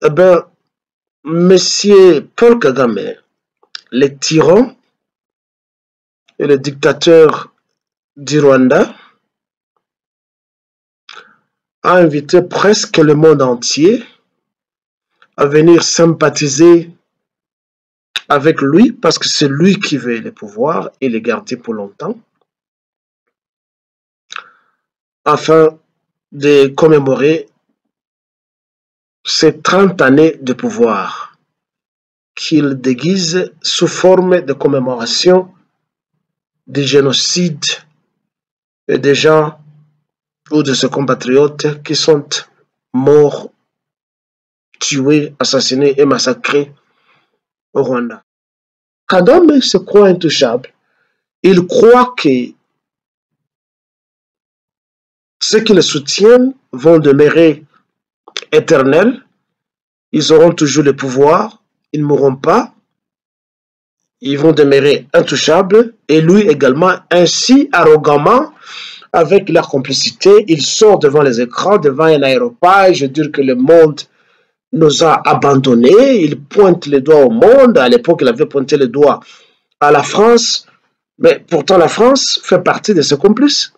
Eh bien, Monsieur Paul Kagame, le tyran et le dictateur du Rwanda, a invité presque le monde entier à venir sympathiser avec lui parce que c'est lui qui veut le pouvoir et le garder pour longtemps, afin de commémorer ces 30 années de pouvoir qu'il déguise sous forme de commémoration du génocide et des gens ou de ses compatriotes qui sont morts, tués, assassinés et massacrés au Rwanda. Kagame se croit intouchable. Il croit que ceux qui le soutiennent vont demeurer éternels. Ils auront toujours le pouvoir. Ils ne mourront pas. Ils vont demeurer intouchables. Et lui également, ainsi arrogamment, avec leur complicité, il sort devant les écrans, devant un aéroport. Je veux dire que le monde nous a abandonnés. Il pointe le doigt au monde. À l'époque, il avait pointé le doigt à la France. Mais pourtant, la France fait partie de ses complices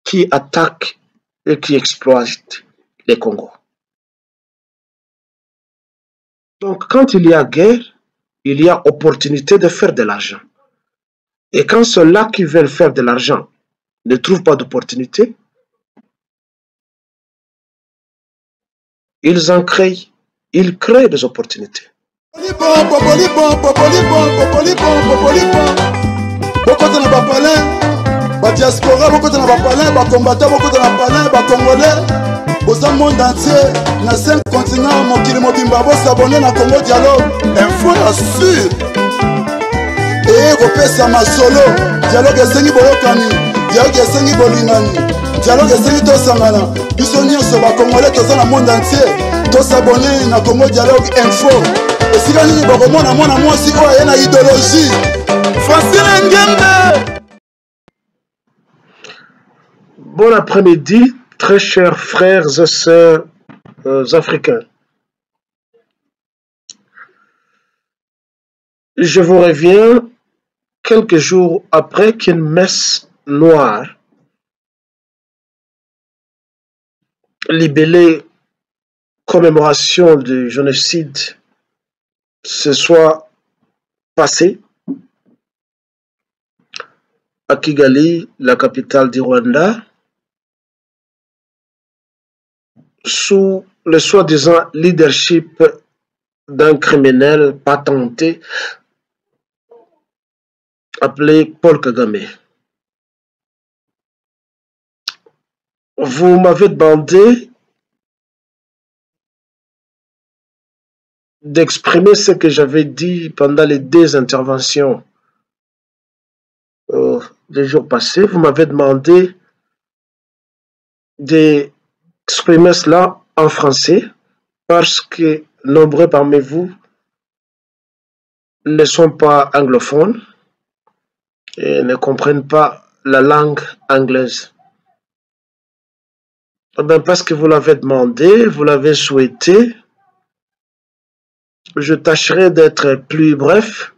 qui attaquent et qui exploitent les Congos. Donc, quand il y a guerre, il y a opportunité de faire de l'argent. Et quand ceux-là qui veulent faire de l'argent ne trouvent pas d'opportunité, ils en créent. Ils créent des opportunités. Diaspora, beaucoup de la combattants, beaucoup de la Congolais, au monde entier, dans 5 continents, mon Kilimobimba, s'abonner à Congo Dialogue, info assure. Et repère ma solo, dialogue est sengi bolokani, dialogue est sengi bolingani, dialogue est sengi tosangana, bisonio soba Congolais, tous dans le monde entier, tous s'abonner à Congo Dialogue info. Et si l'on dit, bon, moi, si on a une idéologie, Francine Ngende. Bon après-midi, très chers frères et sœurs africains. Je vous reviens quelques jours après qu'une messe noire libellée commémoration du génocide se soit passée à Kigali, la capitale du Rwanda, sous le soi-disant leadership d'un criminel patenté appelé Paul Kagame. Vous m'avez demandé d'exprimer ce que j'avais dit pendant les 2 interventions des jours passés. Vous m'avez demandé d'exprimer cela en français parce que nombreux parmi vous ne sont pas anglophones et ne comprennent pas la langue anglaise. Ben parce que vous l'avez demandé, vous l'avez souhaité, je tâcherai d'être plus bref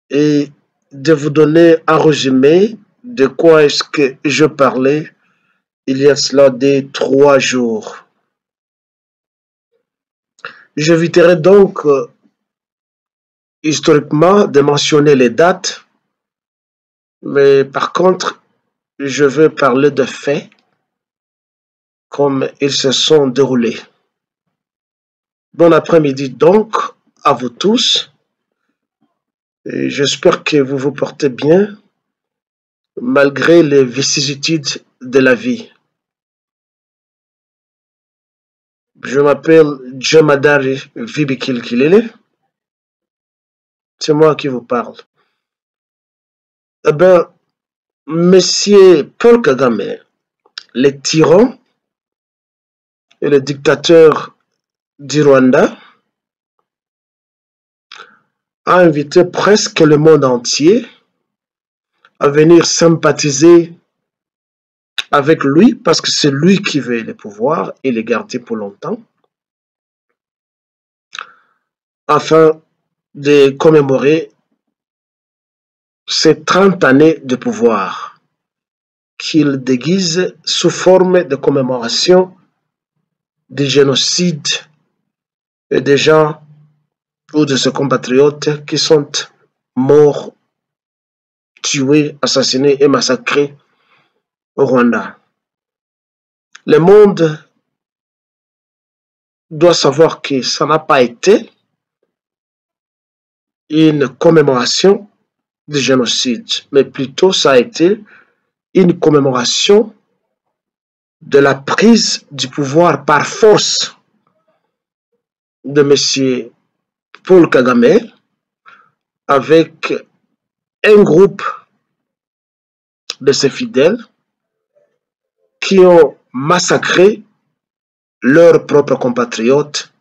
et de vous donner un résumé de quoi est-ce que je parlais il y a cela des 3 jours. J'éviterai donc historiquement de mentionner les dates, mais par contre, je vais parler de faits comme ils se sont déroulés. Bon après-midi donc à vous tous. J'espère que vous vous portez bien malgré les vicissitudes de la vie. Je m'appelle Djemadari Vibikil Kilele. C'est moi qui vous parle. Eh bien, Monsieur Paul Kagame, le tyran et le dictateur du Rwanda, a invité presque le monde entier à venir sympathiser avec lui parce que c'est lui qui veut le pouvoir et les garder pour longtemps, afin de commémorer ces 30 années de pouvoir qu'il déguise sous forme de commémoration du génocide et des gens ou de ses compatriotes qui sont morts, tués, assassinés et massacrés au Rwanda. Le monde doit savoir que ça n'a pas été une commémoration du génocide, mais plutôt ça a été une commémoration de la prise du pouvoir par force de M. Paul Kagame avec un groupe de ses fidèles qui ont massacré leurs propres compatriotes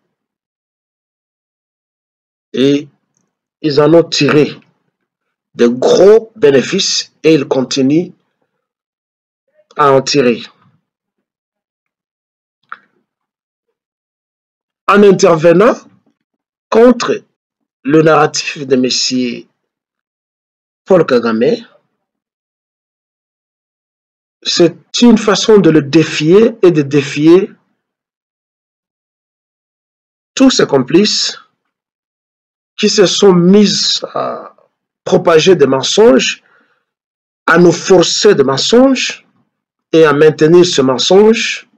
et ils en ont tiré de gros bénéfices et ils continuent à en tirer. En intervenant contre le narratif de M. Paul Kagame, c'est une façon de le défier et de défier tous ses complices qui se sont mis à propager des mensonges, à nous forcer des mensonges et à maintenir ce mensonge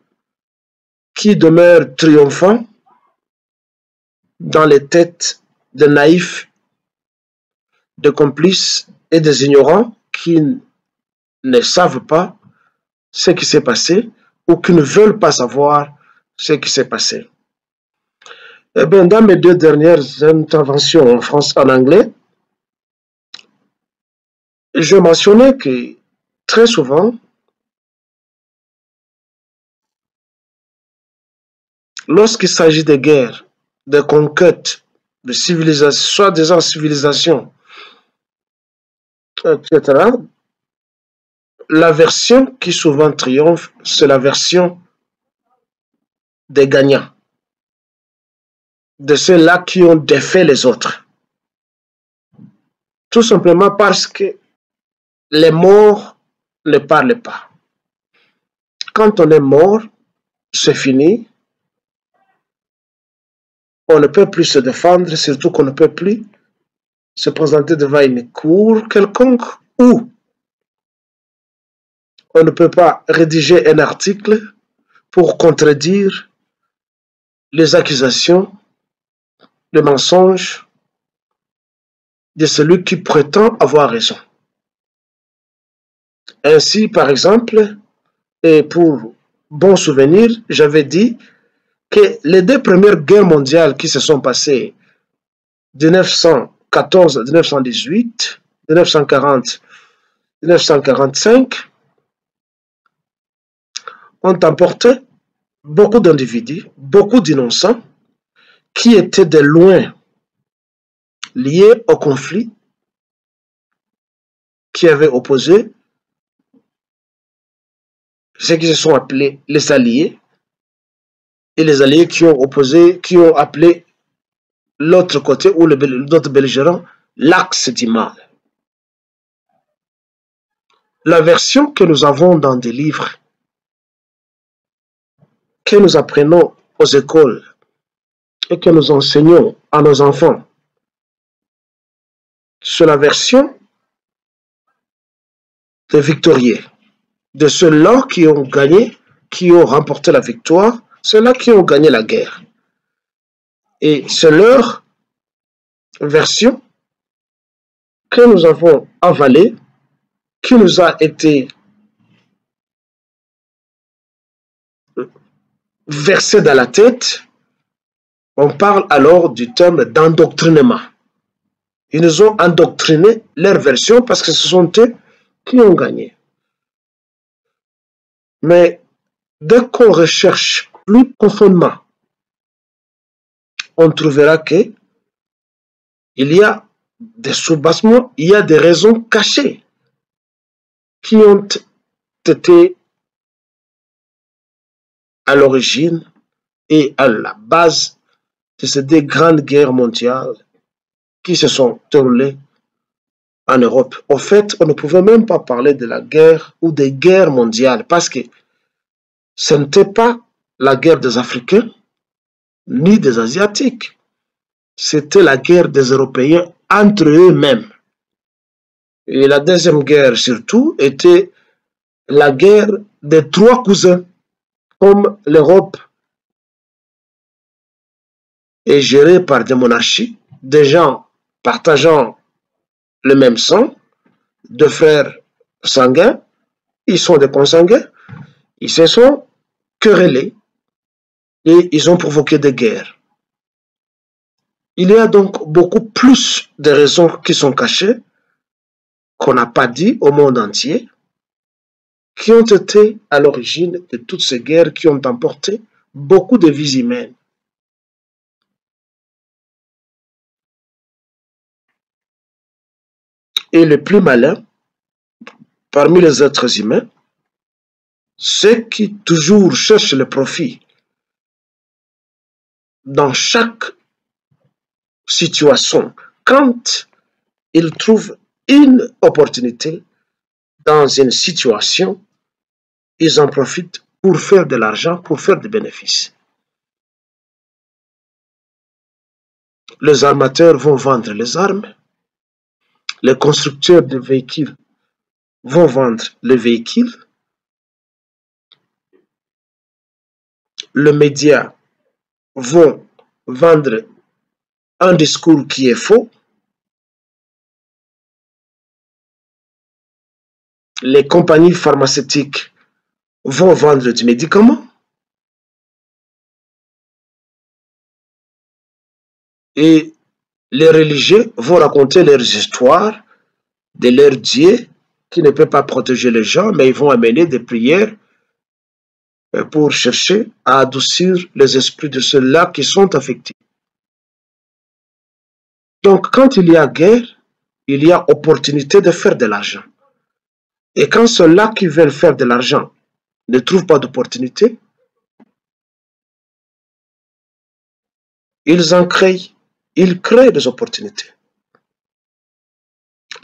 qui demeure triomphant dans les têtes des naïfs, des complices et des ignorants qui ne savent pas ce qui s'est passé ou qui ne veulent pas savoir ce qui s'est passé. Eh bien, dans mes 2 dernières interventions en anglais, je mentionnais que très souvent, lorsqu'il s'agit de guerres, de conquêtes, de civilisation, soi-disant civilisation, etc., la version qui souvent triomphe, c'est la version des gagnants, de ceux-là qui ont défait les autres. Tout simplement parce que les morts ne parlent pas. Quand on est mort, c'est fini. On ne peut plus se défendre, surtout qu'on ne peut plus se présenter devant une cour quelconque ou on ne peut pas rédiger un article pour contredire les accusations, les mensonges de celui qui prétend avoir raison. Ainsi, par exemple, et pour bon souvenir, j'avais dit que les 2 premières guerres mondiales qui se sont passées, 1914 à 1918, 1940, 1945, ont emporté beaucoup d'individus, beaucoup d'innocents, qui étaient de loin liés au conflit, qui avaient opposé ceux qui se sont appelés les Alliés, et les Alliés qui ont opposé, qui ont appelé l'autre côté ou l'autre belligérant l'axe du mal. La version que nous avons dans des livres, que nous apprenons aux écoles et que nous enseignons à nos enfants, c'est la version des victorieux, de ceux-là qui ont gagné, qui ont remporté la victoire, ceux-là qui ont gagné la guerre. Et c'est leur version que nous avons avalée, qui nous a été versée dans la tête. On parle alors du terme d'endoctrinement. Ils nous ont endoctriné leur version parce que ce sont eux qui ont gagné. Mais dès qu'on recherche plus profondément, on trouvera que il y a des soubassements, il y a des raisons cachées qui ont été à l'origine et à la base de ces deux grandes guerres mondiales qui se sont déroulées en Europe. En fait, on ne pouvait même pas parler de la guerre ou des guerres mondiales parce que ce n'était pas la guerre des Africains ni des Asiatiques. C'était la guerre des Européens entre eux-mêmes. Et la deuxième guerre surtout était la guerre des trois cousins. Comme l'Europe est gérée par des monarchies, des gens partageant le même sang, deux frères sanguins, ils sont des consanguins, ils se sont querellés et ils ont provoqué des guerres. Il y a donc beaucoup plus de raisons qui sont cachées, qu'on n'a pas dit au monde entier, qui ont été à l'origine de toutes ces guerres qui ont emporté beaucoup de vies humaines. Et le plus malin parmi les êtres humains, ceux qui toujours cherchent le profit dans chaque situation, quand ils trouvent une opportunité dans une situation, ils en profitent pour faire de l'argent, pour faire des bénéfices. Les armateurs vont vendre les armes, les constructeurs de véhicules vont vendre les véhicules, les médias vont vendre un discours qui est faux, les compagnies pharmaceutiques vont vendre du médicament et les religieux vont raconter leurs histoires de leur Dieu qui ne peut pas protéger les gens, mais ils vont amener des prières pour chercher à adoucir les esprits de ceux-là qui sont affectés. Donc, quand il y a guerre, il y a opportunité de faire de l'argent. Et quand ceux-là qui veulent faire de l'argent ne trouvent pas d'opportunité, ils en créent. Ils créent des opportunités.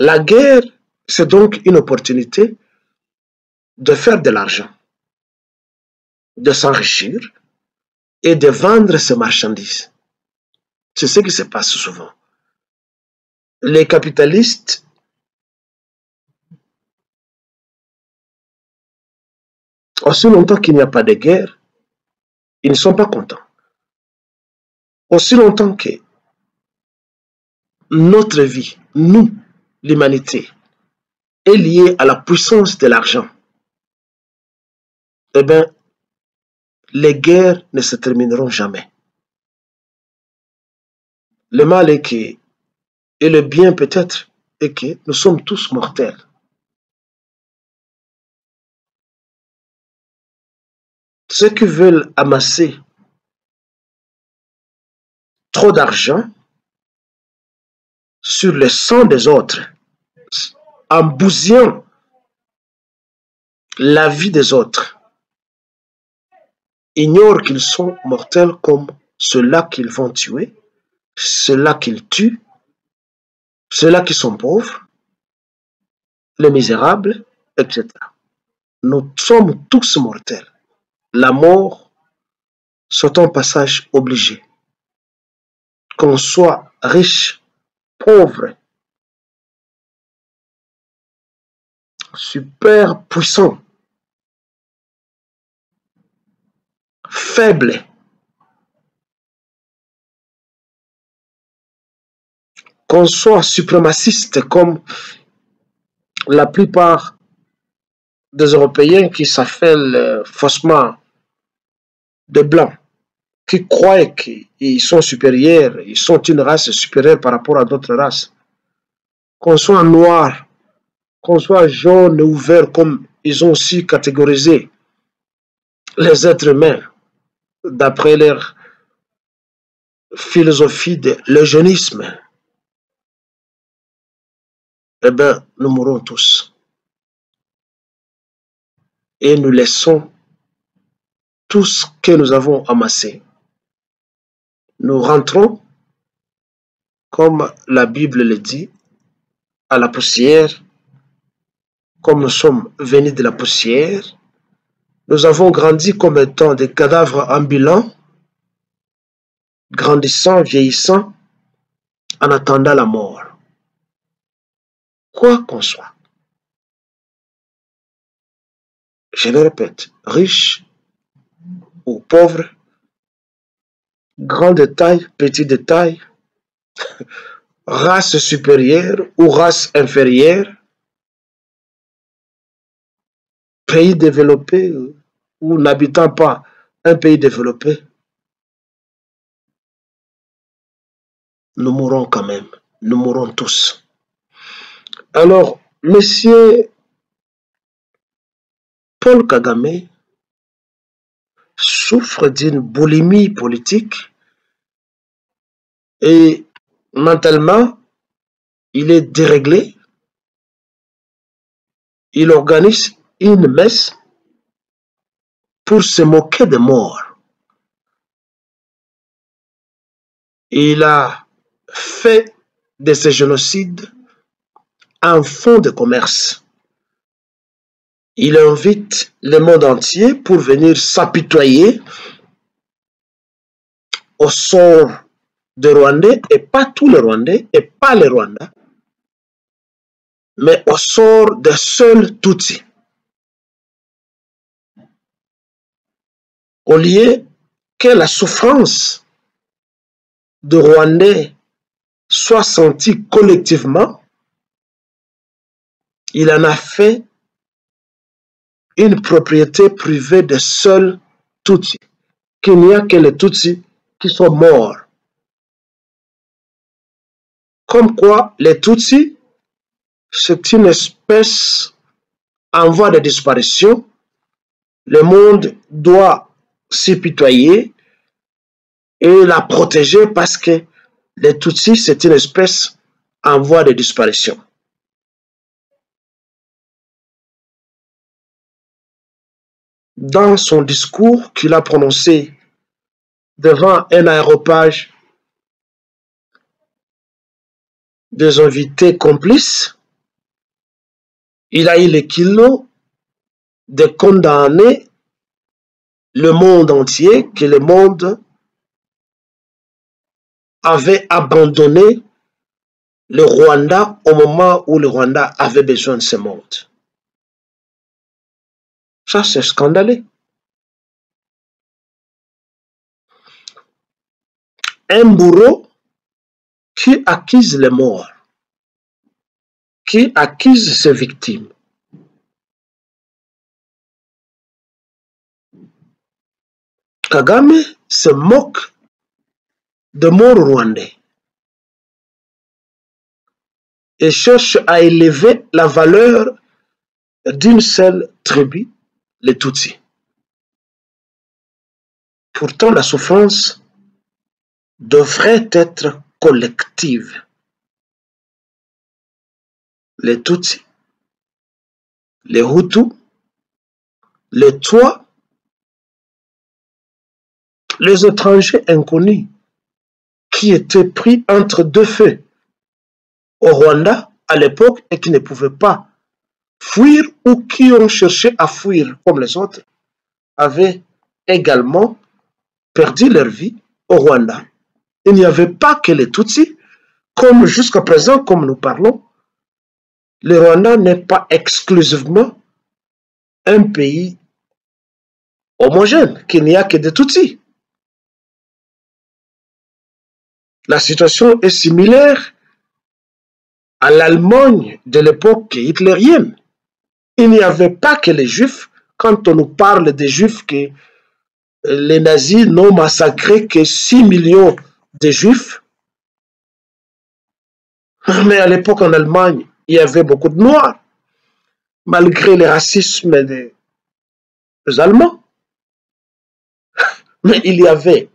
La guerre, c'est donc une opportunité de faire de l'argent, de s'enrichir et de vendre ses marchandises. C'est ce qui se passe souvent. Les capitalistes aussi longtemps qu'il n'y a pas de guerre, ils ne sont pas contents. Aussi longtemps que notre vie, nous, l'humanité, est liée à la puissance de l'argent, eh bien, les guerres ne se termineront jamais. Le mal est que, et le bien peut-être, est que nous sommes tous mortels. Ceux qui veulent amasser trop d'argent sur le sang des autres, en bousillant la vie des autres, ignorent qu'ils sont mortels comme ceux-là qu'ils vont tuer, ceux-là qu'ils tuent, ceux-là qui sont pauvres, les misérables, etc. Nous sommes tous mortels. La mort, c'est un passage obligé. Qu'on soit riche, pauvre, super puissant, faible, qu'on soit suprémaciste comme la plupart des Européens qui s'appellent faussement des Blancs, qui croient qu'ils sont supérieurs, ils sont une race supérieure par rapport à d'autres races. Qu'on soit noir, qu'on soit jaune ou vert, comme ils ont aussi catégorisé les êtres humains d'après leur philosophie de l'eugénisme, eh bien, nous mourrons tous. Et nous laissons tout ce que nous avons amassé, nous rentrons, comme la Bible le dit, à la poussière, comme nous sommes venus de la poussière. Nous avons grandi comme étant des cadavres ambulants, grandissant, vieillissant, en attendant la mort. Quoi qu'on soit, je le répète, riche ou pauvre, grand de taille, petit de taille, race supérieure ou race inférieure, pays développé ou n'habitant pas un pays développé, nous mourrons quand même, nous mourrons tous. Alors, monsieur Paul Kagame souffre d'une boulimie politique et mentalement, il est déréglé. Il organise une messe pour se moquer des morts. Il a fait de ce génocide un fonds de commerce. Il invite le monde entier pour venir s'apitoyer au sort des Rwandais, et pas tous les Rwandais, et pas les Rwandais, mais au sort des seuls Tutsis. Au lieu que la souffrance de Rwandais soit sentie collectivement, il en a fait une propriété privée des seuls Tutsis, qu'il n'y a que les Tutsis qui sont morts. Comme quoi, les Tutsis, c'est une espèce en voie de disparition. Le monde doit s'y pitoyer et la protéger parce que les Tutsis, c'est une espèce en voie de disparition. Dans son discours qu'il a prononcé devant un aéropage des invités complices, il a eu le kilo de condamner le monde entier, que le monde avait abandonné le Rwanda au moment où le Rwanda avait besoin de ce monde. Ça, c'est scandaleux. Un bourreau qui accuse les morts, qui accuse ses victimes. Kagame se moque de morts rwandais et cherche à élever la valeur d'une seule tribu, les Tutsis. Pourtant, la souffrance devrait être collective. Les Tutsis, les Hutus, les Twa, les étrangers inconnus qui étaient pris entre deux feux au Rwanda à l'époque et qui ne pouvaient pas fuir ou qui ont cherché à fuir comme les autres, avaient également perdu leur vie au Rwanda. Il n'y avait pas que les Tutsis, comme jusqu'à présent, comme nous parlons, le Rwanda n'est pas exclusivement un pays homogène, qu'il n'y a que des Tutsis. La situation est similaire à l'Allemagne de l'époque hitlérienne. Il n'y avait pas que les Juifs. Quand on nous parle des Juifs, que les nazis n'ont massacré que 6 millions de Juifs. Mais à l'époque en Allemagne, il y avait beaucoup de Noirs, malgré le racisme des Allemands. Mais il y avait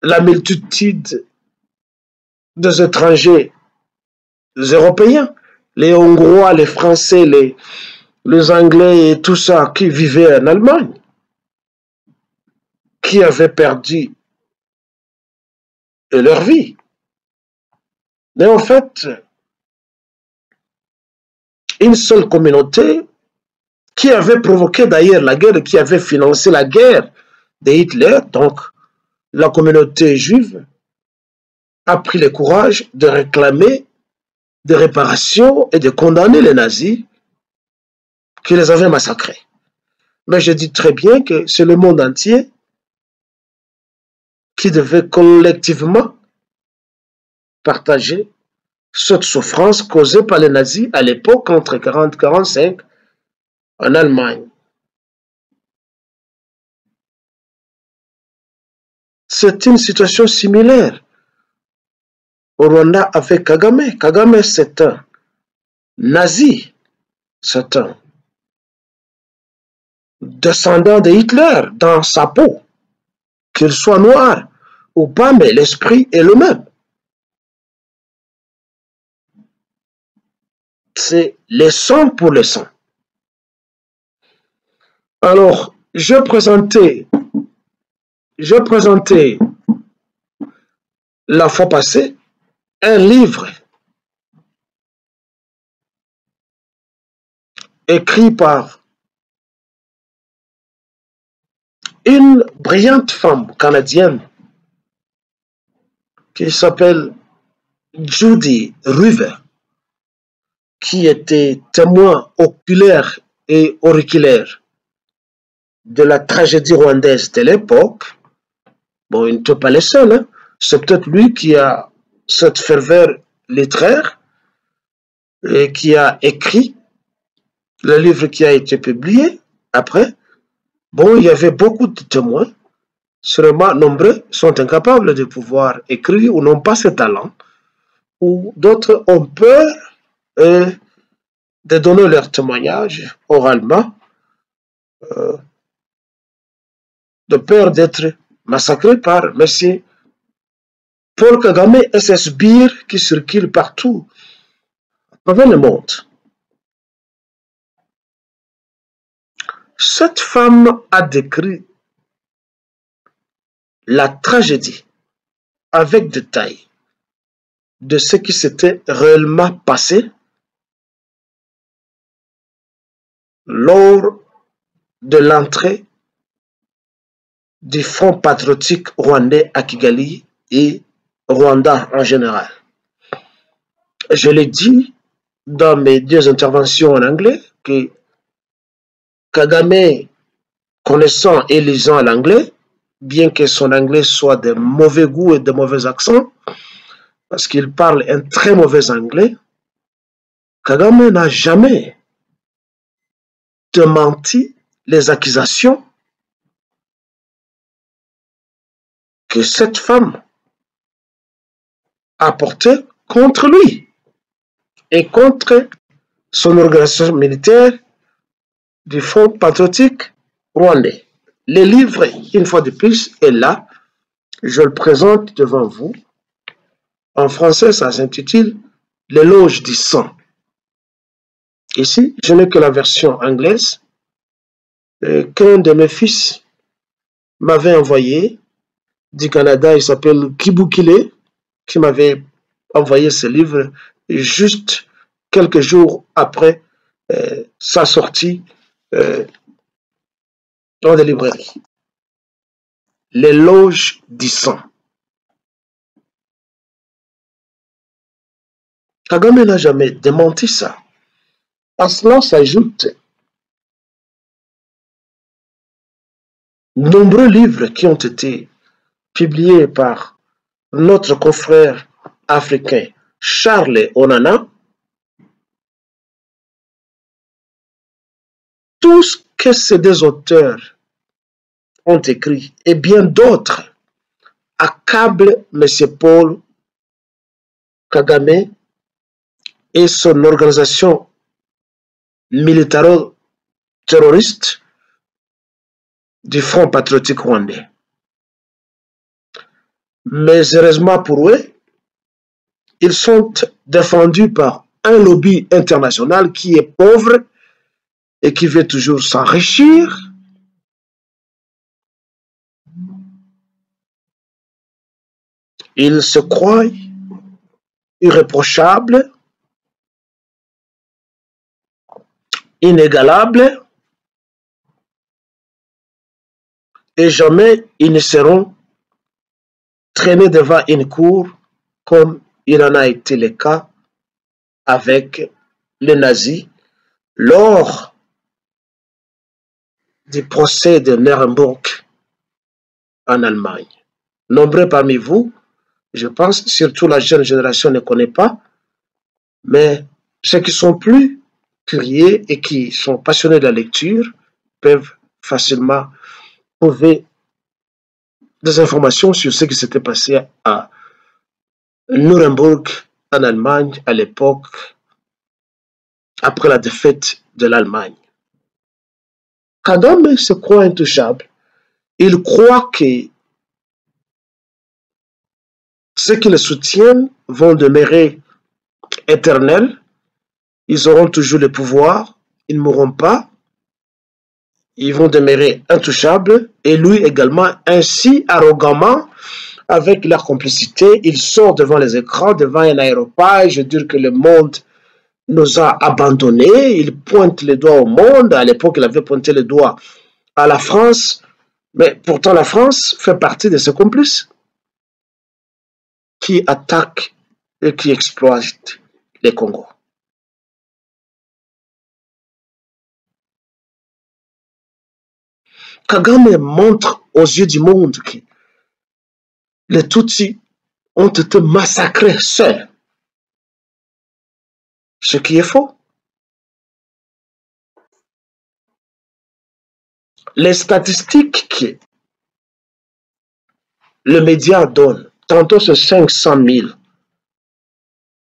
la multitude des étrangers européens, les Hongrois, les Français, les Anglais et tout ça qui vivaient en Allemagne. qui avaient perdu leur vie. Mais en fait, une seule communauté qui avait provoqué d'ailleurs la guerre et qui avait financé la guerre de Hitler, donc la communauté juive, a pris le courage de réclamer des réparations et de condamner les nazis qui les avaient massacrés. Mais je dis très bien que c'est le monde entier qui devait collectivement partager cette souffrance causée par les nazis à l'époque entre 1940 et 1945 en Allemagne. C'est une situation similaire au Rwanda avec Kagame. Kagame, c'est un nazi, c'est un descendant de Hitler dans sa peau, qu'il soit noir ou pas, mais l'esprit est le même. C'est le sang pour le sang. Alors, je présentais la fois passée un livre écrit par une brillante femme canadienne qui s'appelle Judy River, qui était témoin oculaire et auriculaire de la tragédie rwandaise de l'époque. Bon, il n'était pas le seul, hein. C'est peut-être lui qui a cette ferveur littéraire et qui a écrit le livre qui a été publié après. Bon, il y avait beaucoup de témoins, seulement nombreux sont incapables de pouvoir écrire ou n'ont pas ce talent, ou d'autres ont peur de donner leur témoignage oralement, de peur d'être massacrés par M. Paul Kagame et ses sbires qui circulent partout à travers le monde. Cette femme a décrit la tragédie avec détail de ce qui s'était réellement passé lors de l'entrée du Front patriotique rwandais à Kigali et Rwanda en général. Je l'ai dit dans mes deux interventions en anglais que Kagame, connaissant et lisant l'anglais, bien que son anglais soit de mauvais goût et de mauvais accent, parce qu'il parle un très mauvais anglais, Kagame n'a jamais démenti les accusations que cette femme a portées contre lui et contre son organisation militaire du Front patriotique rwandais. Le livre, une fois de plus, est là. Je le présente devant vous. En français, ça s'intitule « L'éloge du sang ». Ici, je n'ai que la version anglaise qu'un de mes fils m'avait envoyé du Canada. Il s'appelle Kibukile, qui m'avait envoyé ce livre juste quelques jours après sa sortie dans des librairies. L'éloge du sang. Kagame n'a jamais démenti ça. À cela s'ajoutent nombreux livres qui ont été publiés par notre confrère africain Charles Onana. Tout ce que ces deux auteurs ont écrit et bien d'autres accablent M. Paul Kagame et son organisation militaro-terroriste du Front patriotique rwandais. Mais heureusement pour eux, ils sont défendus par un lobby international qui est pauvre et qui veut toujours s'enrichir Il se croit irréprochable, inégalable, et jamais ils ne seront traînés devant une cour comme il en a été le cas avec les nazis lors du procès de Nuremberg en Allemagne. Nombreux parmi vous, je pense, surtout la jeune génération ne connaît pas, mais ceux qui sont plus curieux et qui sont passionnés de la lecture peuvent facilement trouver des informations sur ce qui s'était passé à Nuremberg en Allemagne à l'époque, après la défaite de l'Allemagne. Kagame se croit intouchable. Il croit que ceux qui le soutiennent vont demeurer éternels. Ils auront toujours le pouvoir. Ils ne mourront pas. Ils vont demeurer intouchables. Et lui également, ainsi arrogamment, avec leur complicité, il sort devant les écrans, devant un aéroport. Je veux dire que le monde nous a abandonnés. Il pointe le doigt au monde. À l'époque, il avait pointé le doigt à la France. Mais pourtant, la France fait partie de ses complices qui attaquent et qui exploitent les Congos. Kagame montre aux yeux du monde que les Tutsis ont été massacrés seuls. Ce qui est faux. Les statistiques que le média donne, tantôt c'est 500 000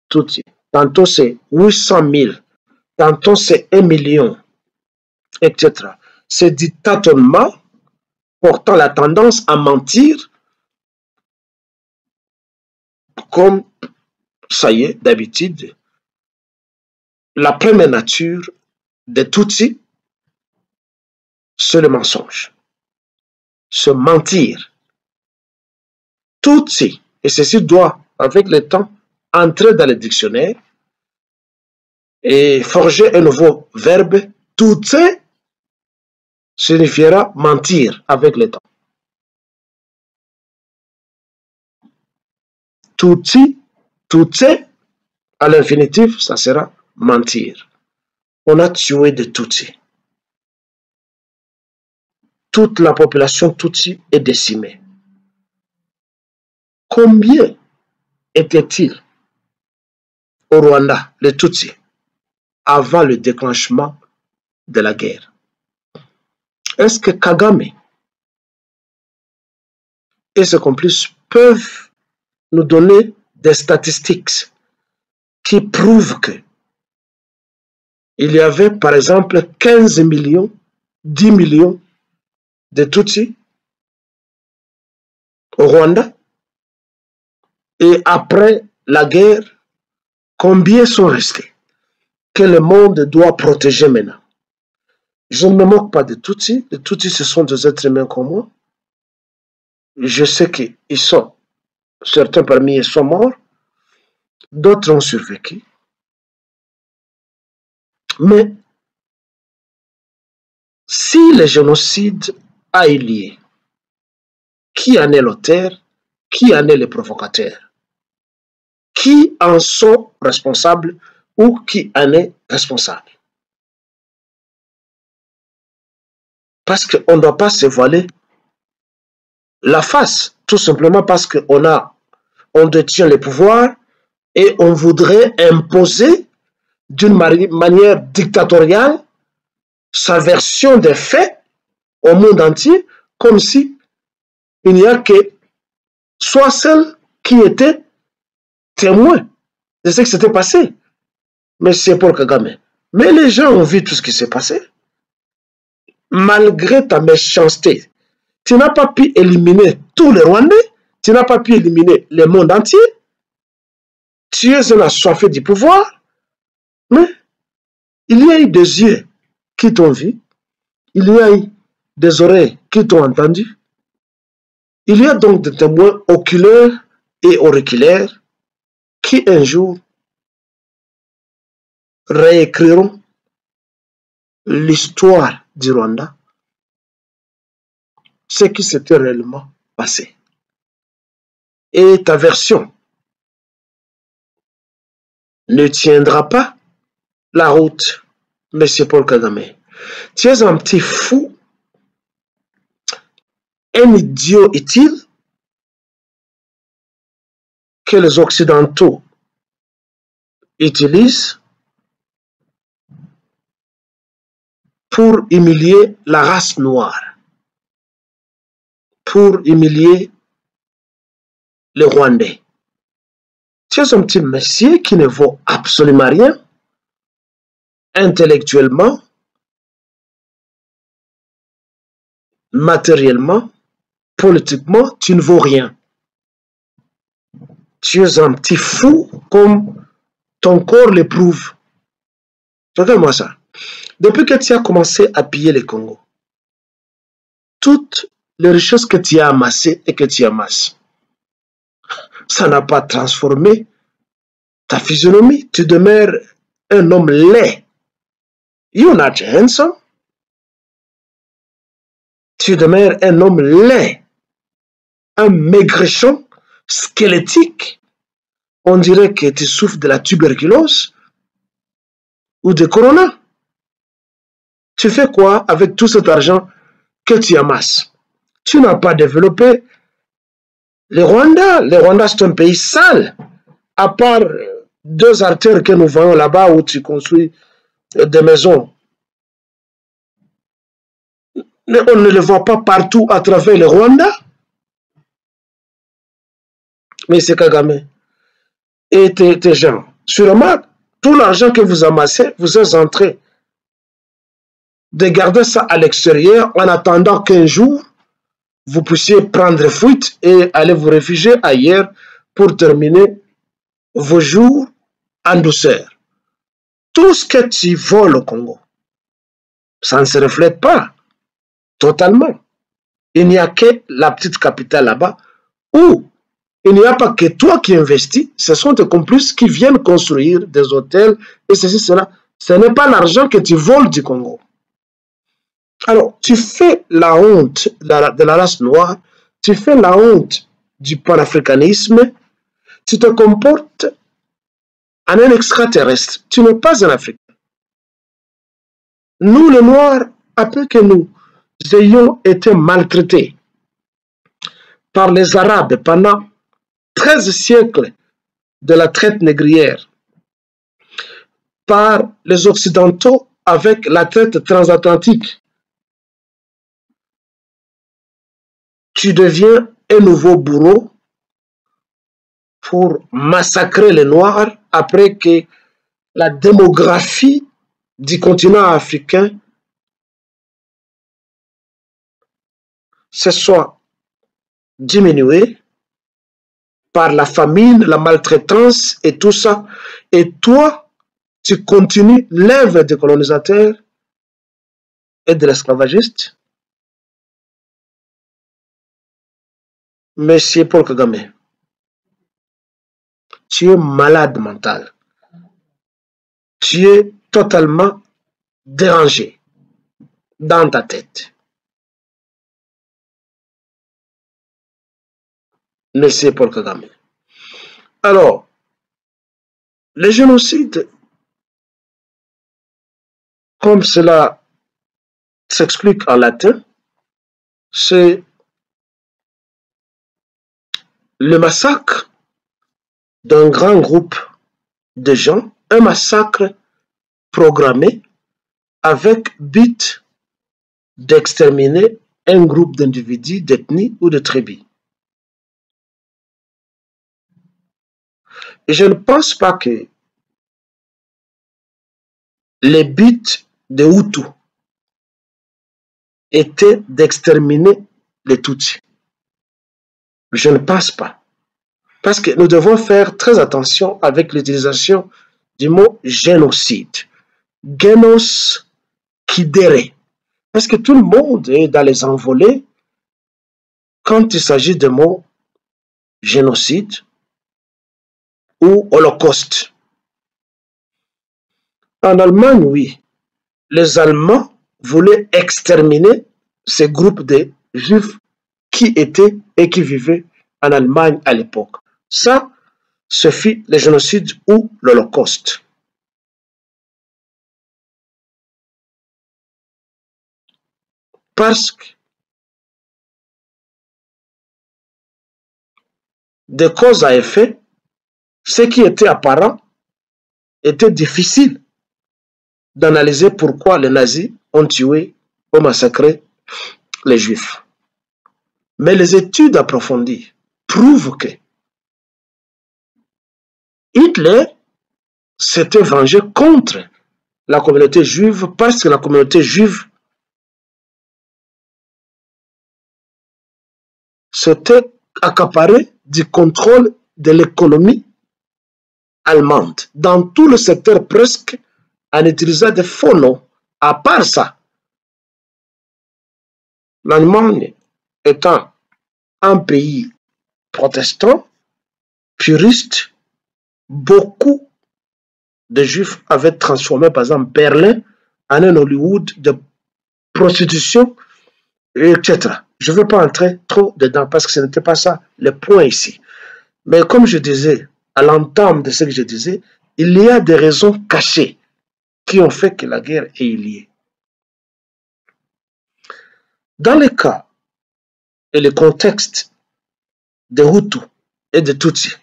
Tutsis, tantôt c'est 800 000, tantôt c'est 1 million, etc. C'est du tâtonnement portant la tendance à mentir comme, ça y est, d'habitude, la première nature des Tutsis, c'est le mensonge. Se mentir. Tutsi, et ceci doit, avec le temps, entrer dans le dictionnaire et forger un nouveau verbe. Tutsi signifiera mentir avec le temps. Tutsi, Tutsi, à l'infinitif, ça sera mentir. On a tué des Tutsis. Toute la population Tutsi est décimée. Combien était-il au Rwanda, les Tutsis, avant le déclenchement de la guerre? Est-ce que Kagame et ses complices peuvent nous donner des statistiques qui prouvent que il y avait par exemple 15 millions, 10 millions de Tutsis au Rwanda, et après la guerre, combien sont restés que le monde doit protéger maintenant? Je ne me moque pas des Tutsis. Les Tutsis, ce sont des êtres humains comme moi. Je sais qu'ils sont, certains parmi eux sont morts, d'autres ont survécu. Mais si le génocide a eu lieu, qui en est l'auteur? Qui en est le provocateur? Qui en sont responsables ou qui en est responsable? Parce qu'on ne doit pas se voiler la face, tout simplement parce on détient le pouvoir et on voudrait imposer d'une manière dictatoriale sa version des faits au monde entier, comme si il n'y a que soit celle qui était témoin de ce qui s'était passé. Mais c'est pour Kagame. Mais les gens ont vu tout ce qui s'est passé. Malgré ta méchanceté, tu n'as pas pu éliminer tous les Rwandais, tu n'as pas pu éliminer le monde entier. Tu es un assoiffé du pouvoir, mais il y a eu des yeux qui t'ont vu, il y a eu des oreilles qui t'ont entendu, il y a donc des témoins oculaires et auriculaires qui un jour réécriront l'histoire du Rwanda, ce qui s'était réellement passé. Et ta version ne tiendra pas la route, Monsieur Paul Kagame. Tu es un petit fou, un idiot utile que les Occidentaux utilisent pour humilier la race noire, pour humilier les Rwandais. Tu es un petit monsieur qui ne vaut absolument rien, intellectuellement, matériellement, politiquement, tu ne vaux rien. Tu es un petit fou comme ton corps l'éprouve. Regarde-moi ça. Depuis que tu as commencé à piller les Congo, toutes les richesses que tu as amassées et que tu amasses, ça n'a pas transformé ta physionomie. Tu demeures un homme laid. You're not handsome. Tu demeures un homme laid, un maigrichon squelettique. On dirait que tu souffres de la tuberculose ou de corona. Tu fais quoi avec tout cet argent que tu amasses? Tu n'as pas développé le Rwanda. Le Rwanda, c'est un pays sale. À part 2 artères que nous voyons là-bas où tu construis des maisons. Mais on ne les voit pas partout à travers le Rwanda. Mais c'est Kagame et tes gens. Sûrement, tout l'argent que vous amassez, vous êtes en train de garder ça à l'extérieur en attendant qu'un jour, vous puissiez prendre fuite et aller vous réfugier ailleurs pour terminer vos jours en douceur. Tout ce que tu voles au Congo, ça ne se reflète pas totalement. Il n'y a que la petite capitale là-bas où il n'y a pas que toi qui investis, ce sont tes complices qui viennent construire des hôtels et ceci, cela. Ce n'est pas l'argent que tu voles du Congo. Alors, tu fais la honte de la race noire, tu fais la honte du panafricanisme, tu te comportes en un extraterrestre. Tu n'es pas un Africain. Nous, les Noirs, après que nous ayons été maltraités par les Arabes pendant 13 siècles de la traite négrière, par les Occidentaux avec la traite transatlantique, tu deviens un nouveau bourreau pour massacrer les Noirs après que la démographie du continent africain se soit diminuée par la famine, la maltraitance et tout ça. Et toi, tu continues l'œuvre des colonisateurs et de l'esclavagiste. Monsieur Paul Kagame, tu es malade mental. Tu es totalement dérangé dans ta tête. Monsieur Paul Kagame. Alors, le génocide, comme cela s'explique en latin, c'est le massacre d'un grand groupe de gens, un massacre programmé avec but d'exterminer un groupe d'individus, d'ethnies ou de tribus. Et je ne pense pas que le but de Hutu était d'exterminer les Tutsis. Je ne pense pas. Parce que nous devons faire très attention avec l'utilisation du mot génocide. Genos kidere. Parce que tout le monde est dans les envolées quand il s'agit de mots génocide ou Holocauste. En Allemagne, oui, les Allemands voulaient exterminer ces groupes de Juifs qui étaient et qui vivaient en Allemagne à l'époque. Ça, ce fut le génocide ou l'Holocauste. Parce que de cause à effet, ce qui était apparent était difficile d'analyser pourquoi les nazis ont tué, ont massacré les Juifs. Mais les études approfondies prouvent que Hitler s'était vengé contre la communauté juive parce que la communauté juive s'était accaparée du contrôle de l'économie allemande dans tout le secteur presque en utilisant des faux noms. À part ça, l'Allemagne étant un pays protestant, puriste, beaucoup de Juifs avaient transformé, par exemple, Berlin en un Hollywood de prostitution, etc. Je ne veux pas entrer trop dedans parce que ce n'était pas ça le point ici. Mais comme je disais, à l'entame de ce que je disais, il y a des raisons cachées qui ont fait que la guerre est liée. Dans le cas et le contexte de Hutus et de Tutsis,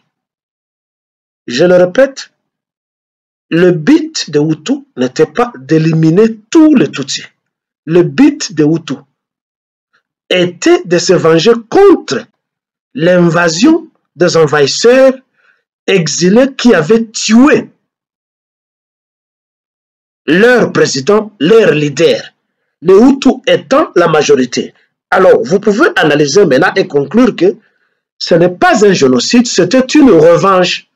je le répète, le but de Hutus n'était pas d'éliminer tous les Tutsis. Le but de Hutus était de se venger contre l'invasion des envahisseurs exilés qui avaient tué leur président, leur leader, les Hutus étant la majorité. Alors, vous pouvez analyser maintenant et conclure que ce n'est pas un génocide, c'était une revanche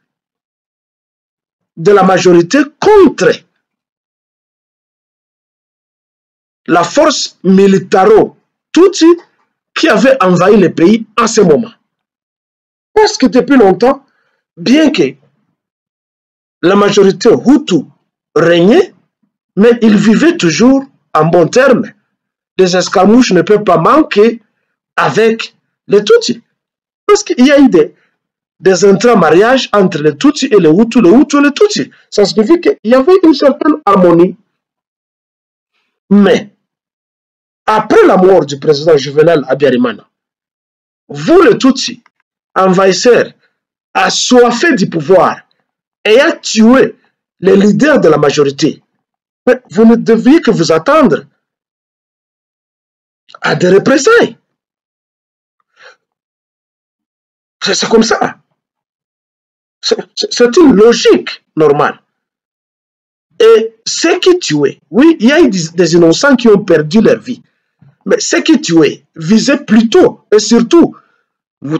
de la majorité contre la force militaro-tutsi qui avait envahi le pays en ce moment. Parce que depuis longtemps, bien que la majorité Hutu régnait, mais ils vivaient toujours en bon terme. Les escarmouches ne peuvent pas manquer avec les Tutsis. Parce qu'il y a eu des intramariages entre les Tutsis et les Hutus et les Tutsis. Ça signifie qu'il y avait une certaine harmonie. Mais, après la mort du président Juvenal Habyarimana, vous les Tutsis, envahisseurs, assoiffés du pouvoir, ayant tué les leaders de la majorité, mais vous ne deviez que vous attendre à des représailles. C'est comme ça. C'est une logique normale. Et ceux qui tuaient, oui, il y a eu des innocents qui ont perdu leur vie. Mais ceux qui tuaient visaient plutôt, et surtout,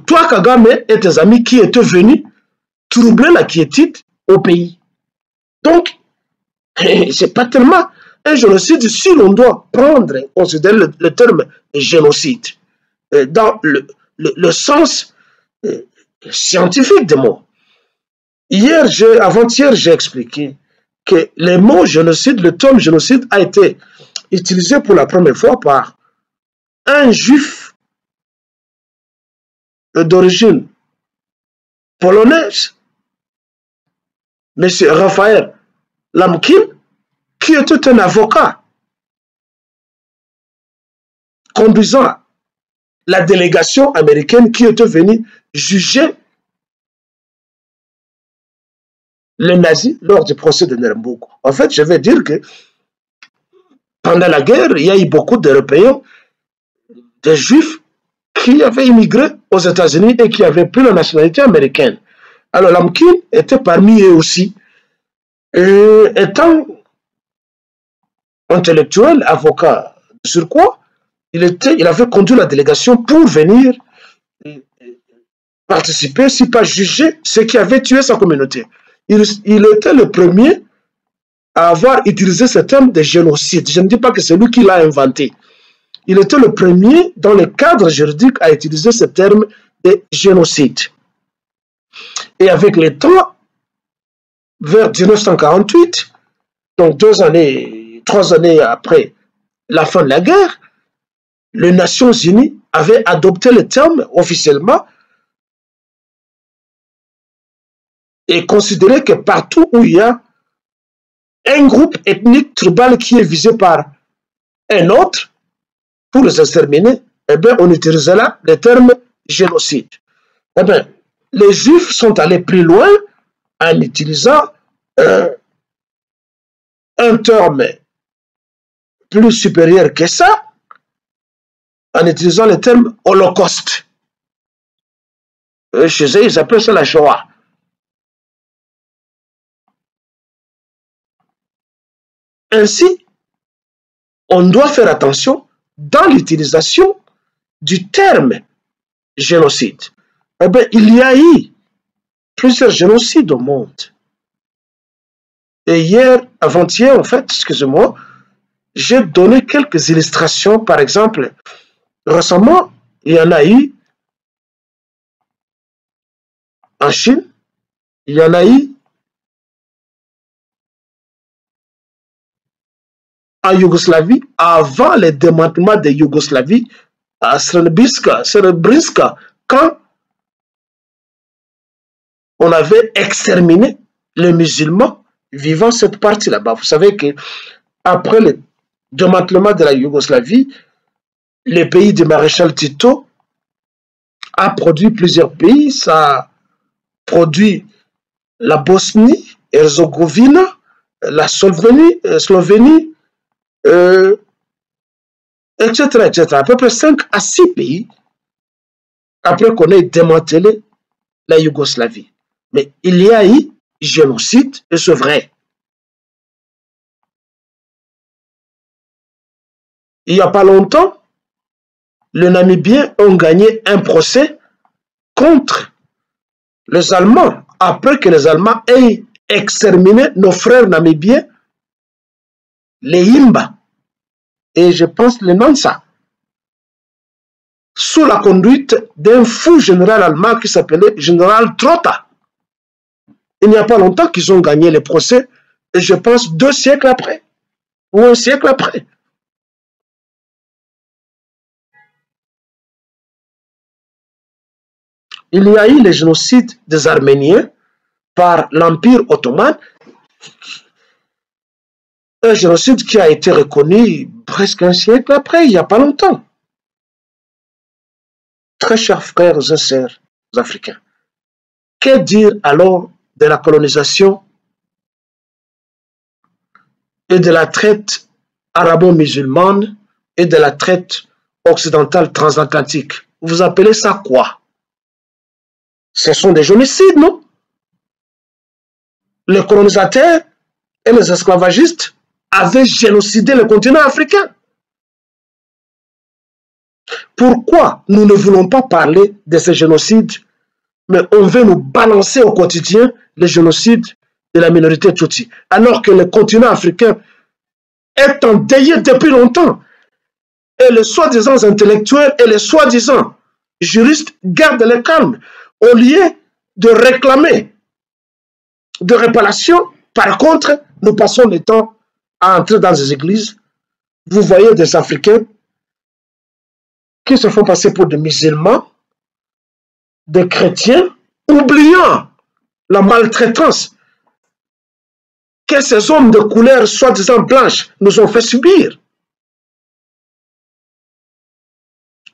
toi, Kagame, et tes amis qui étaient venus troubler la quiétude au pays. Donc, c'est pas tellement un génocide si l'on doit prendre, considérer le terme génocide dans le sens scientifique des mots. Avant-hier, j'ai expliqué que le mot génocide, le terme génocide a été utilisé pour la première fois par un juif d'origine polonaise, M. Raphaël Lamkin, qui était un avocat conduisant la délégation américaine qui était venue juger les nazis lors du procès de Nuremberg. En fait, je vais dire que pendant la guerre, il y a eu beaucoup d'Européens, des Juifs qui avaient immigré aux États-Unis et qui avaient pris la nationalité américaine. Alors, Lamkin était parmi eux aussi. Et étant intellectuel, avocat de surcroît, il avait conduit la délégation pour venir participer, si pas juger, ceux qui avaient tué sa communauté. Il était le premier à avoir utilisé ce terme de génocide. Je ne dis pas que c'est lui qui l'a inventé. Il était le premier dans le cadre juridique à utiliser ce terme de génocide. Et avec le temps, vers 1948, donc 3 années après la fin de la guerre, les Nations Unies avaient adopté le terme officiellement et considéré que partout où il y a un groupe ethnique tribal qui est visé par un autre pour les exterminer, eh bien, on utilisera le terme génocide. Eh bien, les Juifs sont allés plus loin en utilisant un terme plus supérieur que ça, en utilisant le terme Holocauste. Chez eux, ils appellent ça la Shoah. Ainsi, on doit faire attention dans l'utilisation du terme génocide. Eh bien, il y a eu plusieurs génocides au monde. Et hier, avant-hier, en fait, excusez-moi, j'ai donné quelques illustrations. Par exemple, récemment, il y en a eu en Chine, il y en a eu en Yougoslavie, avant le démantèlement de Yougoslavie, à Srebrenica, quand on avait exterminé les musulmans vivant cette partie là-bas. Vous savez que après le démantèlement de la Yougoslavie, le pays du maréchal Tito a produit plusieurs pays. Ça a produit la Bosnie, Herzégovine, la Slovénie, etc., etc. À peu près 5 à 6 pays après qu'on ait démantelé la Yougoslavie. Mais il y a eu génocide, et c'est vrai. Il n'y a pas longtemps, les Namibiens ont gagné un procès contre les Allemands, après que les Allemands aient exterminé nos frères namibiens, les Himba, et je pense les Nansa, sous la conduite d'un fou général allemand qui s'appelait général Trotta. Il n'y a pas longtemps qu'ils ont gagné le procès, et je pense 2 siècles après, ou 1 siècle après. Il y a eu le génocide des Arméniens par l'Empire ottoman, un génocide qui a été reconnu presque 1 siècle après, il n'y a pas longtemps. Très chers frères et sœurs africains, que dire alors de la colonisation et de la traite arabo-musulmane et de la traite occidentale transatlantique? Vous appelez ça quoi? Ce sont des génocides, non? Les colonisateurs et les esclavagistes avaient génocidé le continent africain. Pourquoi nous ne voulons pas parler de ces génocides, mais on veut nous balancer au quotidien les génocides de la minorité Tutsi, alors que le continent africain est endeuillé depuis longtemps, et les soi-disant intellectuels et les soi-disant juristes gardent le calme, au lieu de réclamer de réparation. Par contre, nous passons le temps à entrer dans les églises. Vous voyez des Africains qui se font passer pour des musulmans, des chrétiens, oubliant la maltraitance que ces hommes de couleur soi-disant blanche nous ont fait subir.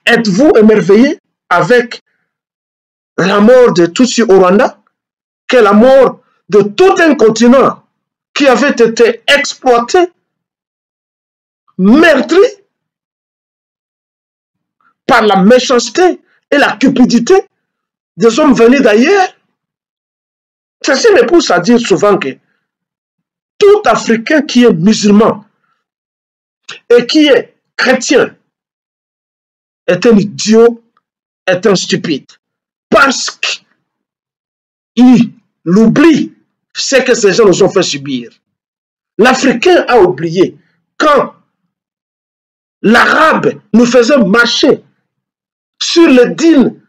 Êtes-vous émerveillés avec la mort de Tutsi au Rwanda, que la mort de tout un continent qui avait été exploité, meurtri par la méchanceté et la cupidité des hommes venus d'ailleurs? Ceci me pousse à dire souvent que tout Africain qui est musulman et qui est chrétien est un idiot, est un stupide, parce qu'il oublie ce que ces gens nous ont fait subir. L'Africain a oublié quand l'Arabe nous faisait marcher sur les dunes